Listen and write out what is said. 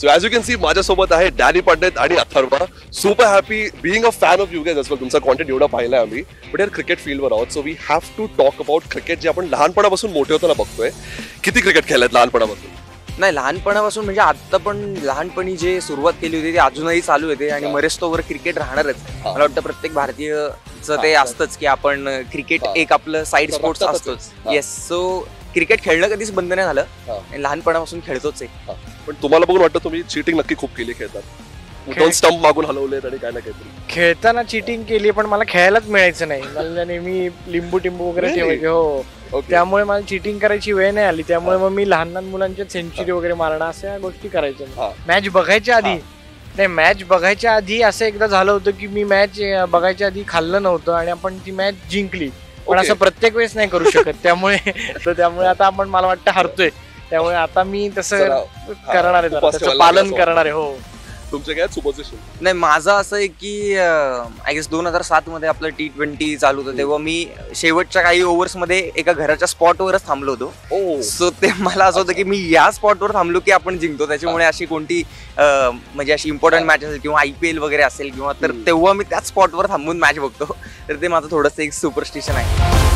So as you can see माझ्यासोबत आहे Danny Pandit आणि Atharva. Super happy being a fan of you guys as well. तुमचा content एवढा पाहिलाय आम्ही. बट यार क्रिकेट फील्डवर आहोत, so we have to talk about cricket जे आपण लहानपणापासून मोठे होताना बघतोय. किती क्रिकेट खेळलात लहानपणापासून? नाही, लहानपणापासून म्हणजे आता पण लहानपणी जे सुरुवात केली होती ती अजूनही चालू आहे आणि मरेस्तोवर क्रिकेट राहणारच. मला वाटतं प्रत्येक भारतीयचं ते असतंच की आपण क्रिकेट एक आपलं साईड स्पोर्ट्स असतोच. येस, सो क्रिकेट खेळणं कधीच बंद नाही झालं, लहानपणापासून खेळतोच आहे. पण तुम्हाला बघून वाटतं तुम्ही चिटिंग नक्की खूप केली खेळतात. दोन स्टंप मागून हलवलेत आणि काय ना काहीतरी. खेळताना चिटिंग केली पण मला खेळायलाच मिळायचं नाही. मला नेहमी लिंबू टिंबू वगैरे ठेवायचे. हो, त्यामुळे मला चिटिंग करायची वेळ नाही आली. त्यामुळे मग मी लहान लहान मुलांच्या सेंचुरी वगैरे मारणं अशा गोष्टी करायच्या. मॅच बघायच्या आधी नाही, मॅच बघायच्या आधी असं एकदा झालं होतं की मी मॅच बघायच्या आधी खाल्लं नव्हतं आणि आपण ती मॅच जिंकली. पण असं प्रत्येक वेळेस नाही करू शकत. त्यामुळे आता आपण मला वाटतं हरतोय. त्यामुळे आता मी तसं करणार आहे, त्याचं पालन करणार आहे. हो. तुमचं काय सुपोजिशन? नाही, माझं असं आहे की आय गेस 2007 मध्ये आपलं T20 चालू होतं, तेव्हा मी शेवटच्या काही ओव्हर्स मध्ये एका घराच्या स्पॉटवरच थांबलो होतो. सो ते मला असं होतं की मी या स्पॉटवर थांबलो की आपण जिंकतो. त्याच्यामुळे अशी कोणती म्हणजे अशी इम्पॉर्टंट मॅच असेल किंवा IPL वगैरे असेल किंवा तर तेव्हा मी त्याच स्पॉटवर थांबून मॅच बघतो. तर ते माझं थोडंसं एक सुपरस्टिशन आहे.